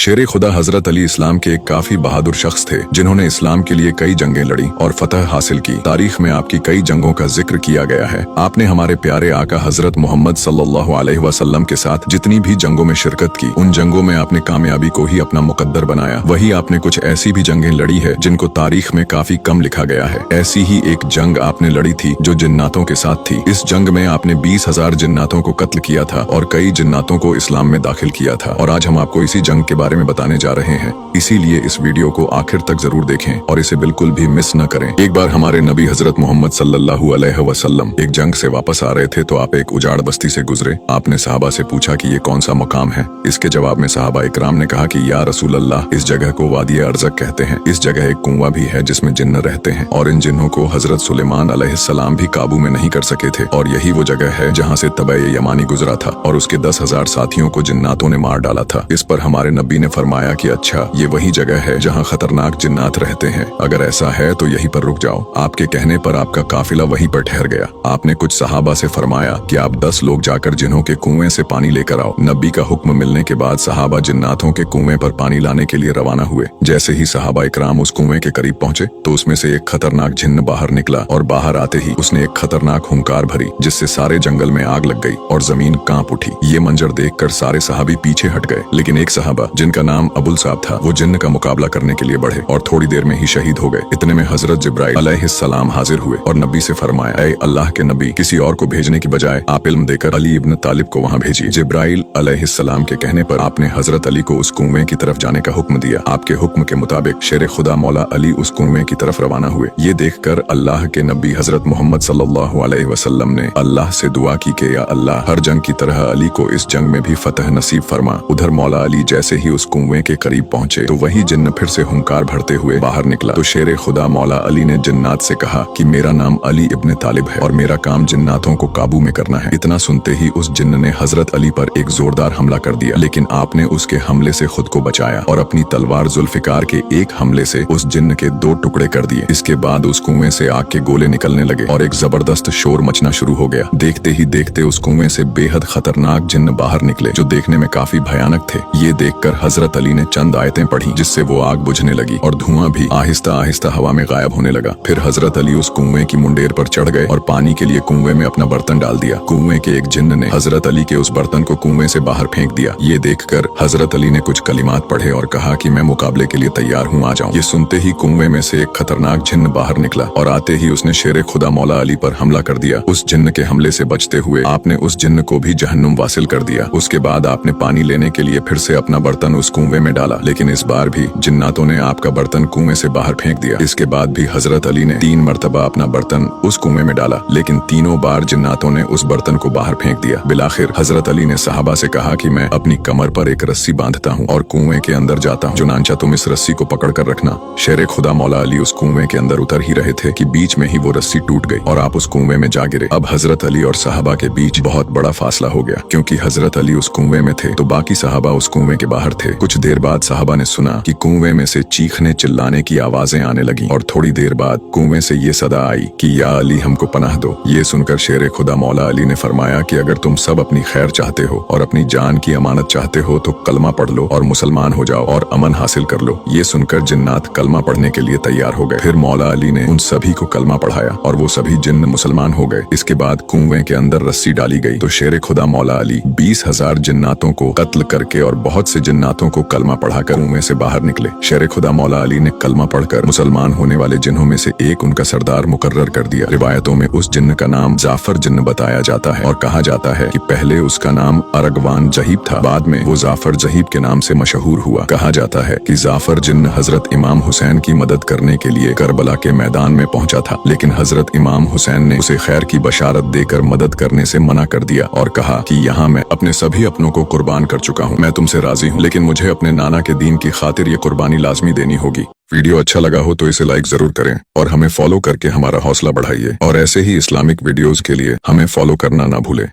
शेर खुदा हजरत अली इस्लाम के एक काफी बहादुर शख्स थे जिन्होंने इस्लाम के लिए कई जंगें लड़ी और फतह हासिल की। तारीख में आपकी कई जंगों का जिक्र किया गया है। आपने हमारे प्यारे आका हजरत मोहम्मद सल्लल्लाहु अलैहि वसल्लम के साथ जितनी भी जंगों में शिरकत की, उन जंगों में आपने कामयाबी को ही अपना मुकद्दर बनाया। वही आपने कुछ ऐसी भी जंगें लड़ी है जिनको तारीख में काफी कम लिखा गया है। ऐसी ही एक जंग आपने लड़ी थी जो जिन्नातों के साथ थी। इस जंग में आपने 20,000 जिन्नातों को कत्ल किया था और कई जिन्नातों को इस्लाम में दाखिल किया था। और आज हम आपको इसी जंग के बारे में बताने जा रहे हैं, इसीलिए इस वीडियो को आखिर तक जरूर देखें और इसे बिल्कुल भी मिस न करें। एक बार हमारे नबी हजरत मोहम्मद सल्लल्लाहु अलैहि वसल्लम एक जंग से वापस आ रहे थे तो आप एक उजाड़ बस्ती से गुजरे। आपने सहाबा से पूछा कि ये कौन सा मकाम है। इसके जवाब में सहाबा इकराम ने कहा कि या रसूल अल्लाह, इस जगह को वादी अर्ज़क कहते हैं। इस जगह एक कुआं भी है जिसमें जिन्न रहते हैं और इन जिन्नों को हजरत सुलेमान अलैहिस्सलाम भी काबू में नहीं कर सके थे। और यही वो जगह है जहाँ से तबय यमानी गुजरा था और उसके 10,000 साथियों को जिन्नातों ने मार डाला था। इस पर हमारे नबी ने फरमाया कि अच्छा, ये वही जगह है जहाँ खतरनाक जिन्नात रहते हैं। अगर ऐसा है तो यहीं पर रुक जाओ। आपके कहने पर आपका काफिला वहीं पर ठहर गया। आपने कुछ सहाबा से फरमाया कि आप 10 लोग जाकर जिन्हों के कुएं से पानी लेकर आओ। नबी का हुक्म मिलने के बाद सहाबा जिन्नातों के कुएं पर पानी लाने के लिए रवाना हुए। जैसे ही सहाबा इकराम उस कुएं के करीब पहुंचे तो उसमें से एक खतरनाक जिन्न बाहर निकला और बाहर आते ही उसने एक खतरनाक हुंकार भरी जिससे सारे जंगल में आग लग गई और जमीन कांप उठी। ये मंजर देखकर सारे सहाबी पीछे हट गए, लेकिन एक सहाबा जिनका नाम अबुल साहब था, वो जिन्न का मुकाबला करने के लिए बढ़े और थोड़ी देर में ही शहीद हो गए। इतने में हजरत जिब्राइल अलैहिस्सलाम हाजिर हुए और नबी से फरमाया, ऐ अल्लाह के नबी, किसी और को भेजने की बजाय आप इल्म देकर अली इब्न तालिब को वहाँ भेजिए। जिब्राइल अलैहिस्सलाम के कहने पर आपने हजरत अली को उस कुएं की तरफ जाने का हुक्म दिया। आपके हुक्म के मुताबिक शेर खुदा मौला अली उस कुएं की तरफ रवाना हुए। ये देखकर अल्लाह के नबी हजरत मोहम्मद सल्लल्लाहु अलैहि वसल्लम ने अल्लाह से दुआ की कि या अल्लाह, हर जंग की तरह अली को इस जंग में भी फतह नसीब फरमा। उधर मौला अली जैसे ही उस कुएं के करीब पहुंचे तो वही जिन्न फिर से हुंकार भरते हुए बाहर निकला। तो शेर खुदा मौला अली ने जिन्नात से कहा कि मेरा नाम अली इब्न तालिब है और मेरा काम जिन्नातों को काबू में करना है। इतना सुनते ही उस जिन्न ने हजरत अली पर एक जोरदार हमला कर दिया, लेकिन आपने उसके हमले से खुद को बचाया और अपनी तलवार जुल्फिकार के एक हमले से उस जिन्न के 2 टुकड़े कर दिए। इसके बाद उस कुएं से आग के गोले निकलने लगे और एक जबरदस्त शोर मचना शुरू हो गया। देखते ही देखते उस कुएं से बेहद खतरनाक जिन्न बाहर निकले जो देखने में काफी भयानक थे। ये देखकर हजरत अली ने चंद आयतें पढ़ी जिससे वो आग बुझने लगी और धुआं भी आहिस्ता आहिस्ता हवा में गायब होने लगा। फिर हजरत अली उस कुएं की मुंडेर पर चढ़ गए और पानी के लिए कुएं में अपना बर्तन डाल दिया। कुएं के एक जिन्न ने हजरत अली के उस बर्तन को कुएं से बाहर फेंक दिया। ये देखकर हजरत अली ने कुछ कलिमात पढ़े और कहा कि मैं मुकाबले के लिए तैयार हूँ, आ जाऊं। ये सुनते ही कुएं में से एक खतरनाक जिन्न बाहर निकला और आते ही उसने शेर खुदा मौला अली पर हमला कर दिया। उस जिन्न के हमले से बचते हुए आपने उस जिन्न को भी जहन्नुम वासिल कर दिया। उसके बाद आपने पानी लेने के लिए फिर से अपना बर्तन उस कुएं में डाला, लेकिन इस बार भी जिन्नातों ने आपका बर्तन कुएं से बाहर फेंक दिया। इसके बाद भी हजरत अली ने 3 मरतबा अपना बर्तन उस कुएं में डाला, लेकिन तीनों बार जिन्नातों ने उस बर्तन को बाहर फेंक दिया। बिलाखिर हजरत अली ने सहाबा से कहा कि मैं अपनी कमर पर एक रस्सी बांधता हूँ और कुएं के अंदर जाता हूँ, चुनांचा तुम इस रस्सी को पकड़ कर रखना। शेर खुदा मौला अली उस कुएं के अंदर उतर ही रहे थे कि बीच में ही वो रस्सी टूट गई और आप उस कुएं में जा गिरे। अब हजरत अली और सहाबा के बीच बहुत बड़ा फासला हो गया, क्योंकि हजरत अली उस कुएं में थे तो बाकी सहाबा उस कुएं के बाहर थे। कुछ देर बाद सहाबा ने सुना कि कुएं में से चीखने चिल्लाने की आवाजें आने लगी और थोड़ी देर बाद कुएं से ये सदा आई कि या अली, हमको पनाह दो। ये सुनकर शेर खुदा मौला अली ने फरमाया कि अगर तुम सब अपनी खैर चाहते हो और अपनी जान की अमानत चाहते हो तो कलमा पढ़ लो और मुसलमान हो जाओ और अमन हासिल कर लो। ये सुनकर जिन्नात कलमा पढ़ने के लिए तैयार हो गए। फिर मौला अली ने उन सभी को कलमा पढ़ाया और वो सभी जिन्न मुसलमान हो गए। इसके बाद कुएं के अंदर रस्सी डाली गई तो शेर खुदा मौला अली 20,000 जिन्नातों को कत्ल करके और बहुत से जिन्नातों को कलमा पढ़ाकर कुएं से बाहर निकले। शेर खुदा मौला अली ने कलमा पढ़कर मुसलमान होने वाले जिन्हों में से एक उनका सरदार मुकर्रर कर दिया। रिवायतों में उस जिन्न का नाम जाफर जिन्न बताया जाता है और कहा जाता है कि पहले उसका नाम अरगवान जहीब था, बाद में वो जाफर जहीब के नाम से मशहूर हुआ। कहा जाता है कि जाफर जिन्न हजरत इमाम हुसैन की मदद करने के लिए करबला के मैदान में पहुंचा था, लेकिन हजरत इमाम हुसैन ने उसे खैर की बशारत देकर मदद करने से मना कर दिया और कहा कि यहाँ मैं अपने सभी अपनों को कुर्बान कर चुका हूँ, मैं तुमसे राजी हूँ, लेकिन मुझे अपने नाना के दीन की खातिर ये कुर्बानी लाजमी देनी होगी। वीडियो अच्छा लगा हो तो इसे लाइक जरूर करें और हमें फॉलो करके हमारा हौसला बढ़ाइए और ऐसे ही इस्लामिक वीडियोस के लिए हमें फॉलो करना ना भूलें।